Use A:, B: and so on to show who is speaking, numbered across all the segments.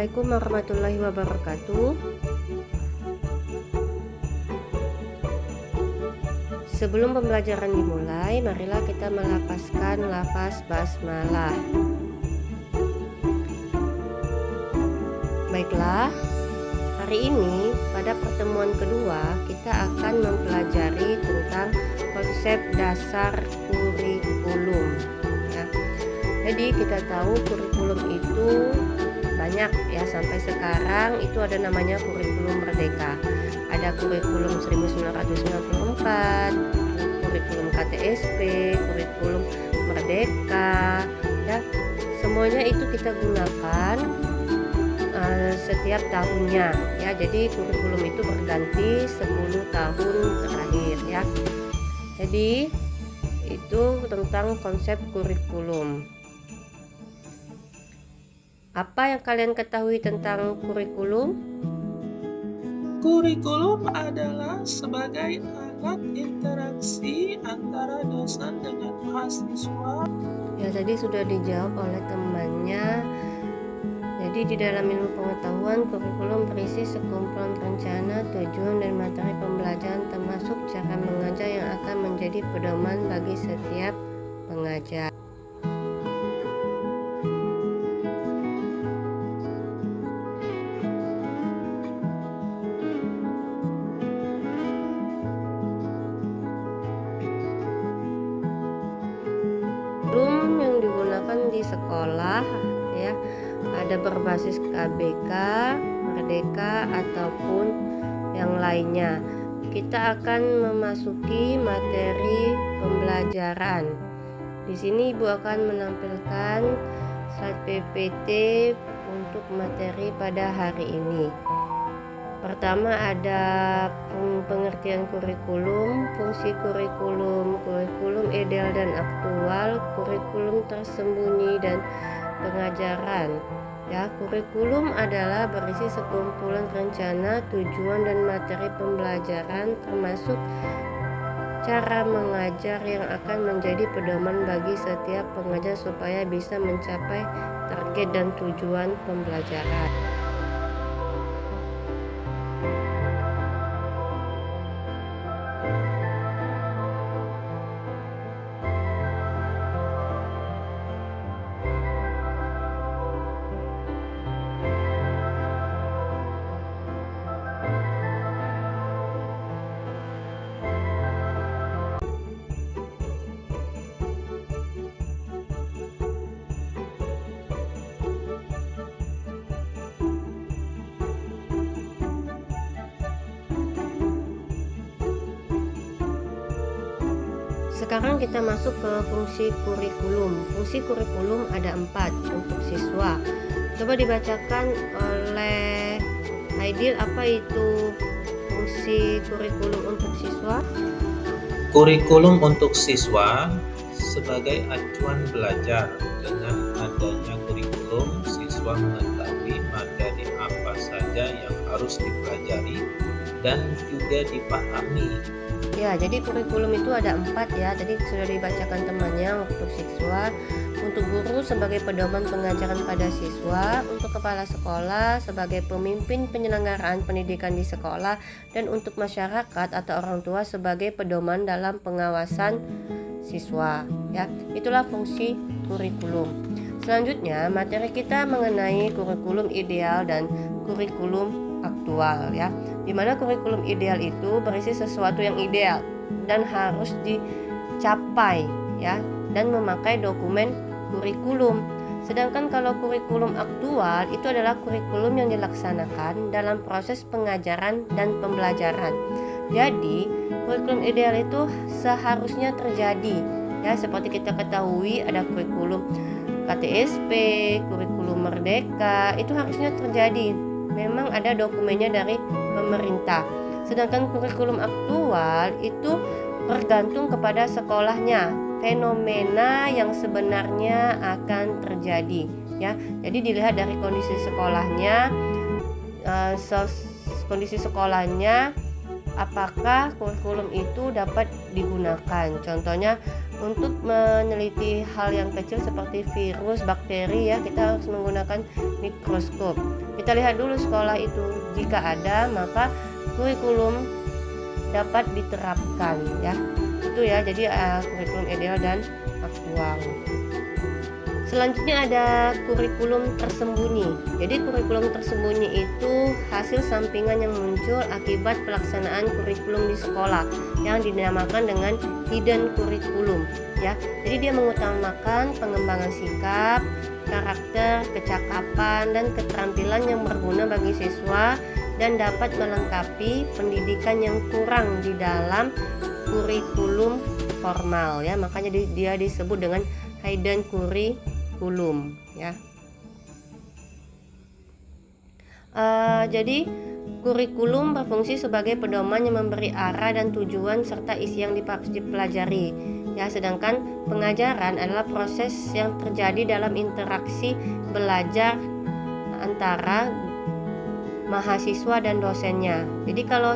A: Assalamualaikum warahmatullahi wabarakatuh. Sebelum pembelajaran dimulai, marilah kita melafazkan lafaz basmalah. Baiklah, hari ini pada pertemuan kedua kita akan mempelajari tentang konsep dasar kurikulum. Ya. Jadi kita tahu kurikulum itu banyak ya, sampai sekarang itu ada namanya kurikulum merdeka. Ada kurikulum 1994, kurikulum KTSP, kurikulum merdeka ya. Semuanya itu kita gunakan setiap tahunnya ya. Jadi kurikulum itu berganti 10 tahun terakhir ya. Jadi itu tentang konsep kurikulum. Apa yang kalian ketahui tentang kurikulum?
B: Kurikulum adalah sebagai alat interaksi antara dosen dengan mahasiswa.
A: Ya, tadi sudah dijawab oleh temannya. Jadi di dalam ilmu pengetahuan, kurikulum berisi sekumpulan rencana, tujuan, dan materi pembelajaran termasuk cara mengajar yang akan menjadi pedoman bagi setiap pengajar. Kurikulum yang digunakan di sekolah ya, ada berbasis KBK, Merdeka ataupun yang lainnya. Kita akan memasuki materi pembelajaran. Di sini Ibu akan menampilkan slide PPT untuk materi pada hari ini. Pertama ada pengertian kurikulum, fungsi kurikulum, kurikulum ideal dan aktual, kurikulum tersembunyi dan pengajaran. Ya, kurikulum adalah berisi sekumpulan rencana, tujuan dan materi pembelajaran termasuk cara mengajar yang akan menjadi pedoman bagi setiap pengajar supaya bisa mencapai target dan tujuan pembelajaran. Sekarang kita masuk ke fungsi kurikulum. Fungsi kurikulum ada 4 untuk siswa. Coba dibacakan oleh Aidil, apa itu fungsi kurikulum untuk siswa?
C: Kurikulum untuk siswa sebagai acuan belajar. Dengan adanya kurikulum, siswa mengetahui materi apa saja yang harus dipelajari dan juga dipahami.
A: Ya, jadi kurikulum itu ada 4 ya. Tadi sudah dibacakan temannya untuk siswa, untuk guru sebagai pedoman pengajaran pada siswa, untuk kepala sekolah sebagai pemimpin penyelenggaraan pendidikan di sekolah, dan untuk masyarakat atau orang tua sebagai pedoman dalam pengawasan siswa. Ya, itulah fungsi kurikulum. Selanjutnya, materi kita mengenai kurikulum ideal dan kurikulum aktual ya. Dimana kurikulum ideal itu berisi sesuatu yang ideal dan harus dicapai ya, dan memakai dokumen kurikulum. Sedangkan kalau kurikulum aktual itu adalah kurikulum yang dilaksanakan dalam proses pengajaran dan pembelajaran. Jadi kurikulum ideal itu seharusnya terjadi ya, seperti kita ketahui ada kurikulum KTSP, kurikulum merdeka, itu harusnya terjadi. Memang ada dokumennya dari pemerintah. Sedangkan kurikulum aktual itu bergantung kepada sekolahnya, fenomena yang sebenarnya akan terjadi ya. Jadi dilihat dari kondisi sekolahnya, apakah kurikulum itu dapat digunakan. Contohnya untuk meneliti hal yang kecil seperti virus, bakteri ya, kita harus menggunakan mikroskop. Kita lihat dulu sekolah itu, jika ada maka kurikulum dapat diterapkan ya. Itu ya, jadi kurikulum ideal dan aktual. Selanjutnya ada kurikulum tersembunyi. Jadi kurikulum tersembunyi itu hasil sampingan yang muncul akibat pelaksanaan kurikulum di sekolah yang dinamakan dengan hidden kurikulum ya. Jadi dia mengutamakan pengembangan sikap, karakter, kecakapan dan keterampilan yang berguna bagi siswa dan dapat melengkapi pendidikan yang kurang di dalam kurikulum formal ya. Makanya dia disebut dengan hidden kurikulum ya. Jadi kurikulum berfungsi sebagai pedoman yang memberi arah dan tujuan serta isi yang harus dipelajari ya. Sedangkan pengajaran adalah proses yang terjadi dalam interaksi belajar antara mahasiswa dan dosennya. Jadi kalau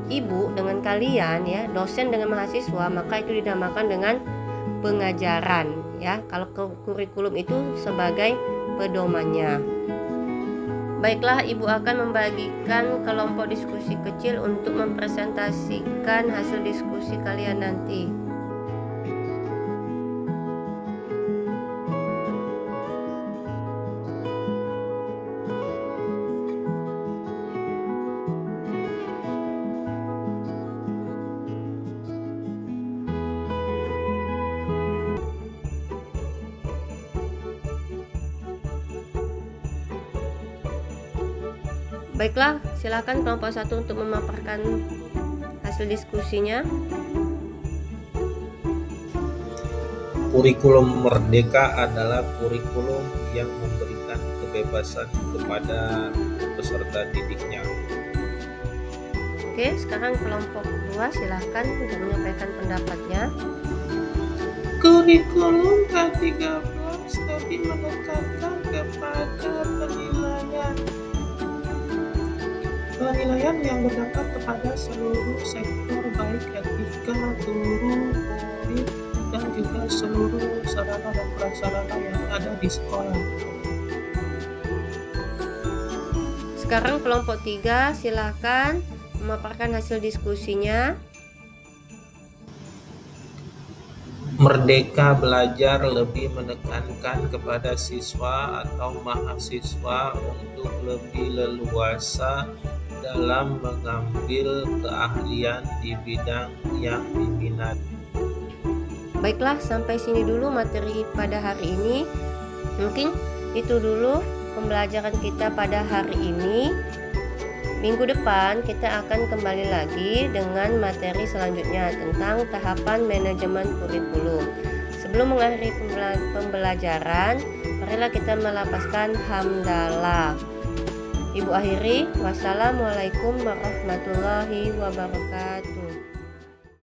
A: ibu dengan kalian ya, dosen dengan mahasiswa, maka itu dinamakan dengan pengajaran ya. Kalau kurikulum itu sebagai pedomannya. Baiklah, ibu akan membagikan kelompok diskusi kecil untuk mempresentasikan hasil diskusi kalian nanti. Baiklah, silakan kelompok 1 untuk memaparkan hasil diskusinya.
C: Kurikulum merdeka adalah kurikulum yang memberikan kebebasan kepada peserta didiknya.
A: Oke, sekarang kelompok 2 silakan untuk menyampaikan pendapatnya.
B: Kurikulum K13 lebih menekankan kepada penilaian yang berdampak kepada seluruh sektor, baik etika, guru, murid, dan juga seluruh sarana dan prasarana yang ada di sekolah.
A: Sekarang kelompok 3 silakan memaparkan hasil diskusinya.
C: Merdeka Belajar lebih menekankan kepada siswa atau mahasiswa untuk lebih leluasa dalam mengambil keahlian di bidang yang diminati.
A: Baiklah, sampai sini dulu materi pada hari ini. Mungkin itu dulu pembelajaran kita pada hari ini. Minggu depan kita akan kembali lagi dengan materi selanjutnya tentang tahapan manajemen kurikulum. Sebelum mengakhiri pembelajaran, marilah kita melafazkan hamdalah. Ibu akhiri, wassalamualaikum warahmatullahi wabarakatuh.